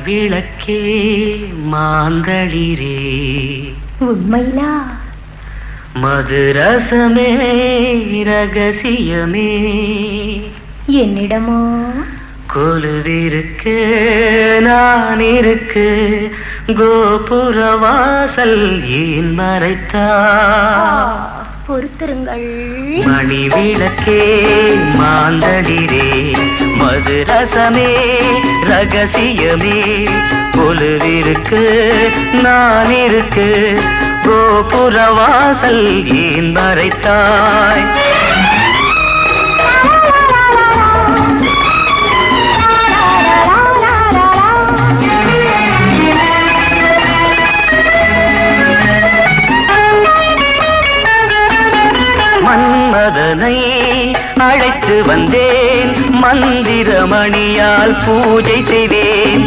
விளக்கே மாந்தளிரே உண்மையிலா மதுரசமே ரகசியமே என்னிடமோ கொலுவிருக்கு நான் இருக்கு கோபுரவாசல் ஏன் மறைத்தா பொறுத்திருங்கள் மணி விளக்கே மாந்தளிரே மதுரசமே ரகசியமே கொலுவிருக்கு நான் இருக்கு கோபுரவாசல் ஏன் மறைத்தாய் மன்மதனை அழைத்து வந்தேன் மந்திரமணியால் பூஜை செய்தேன்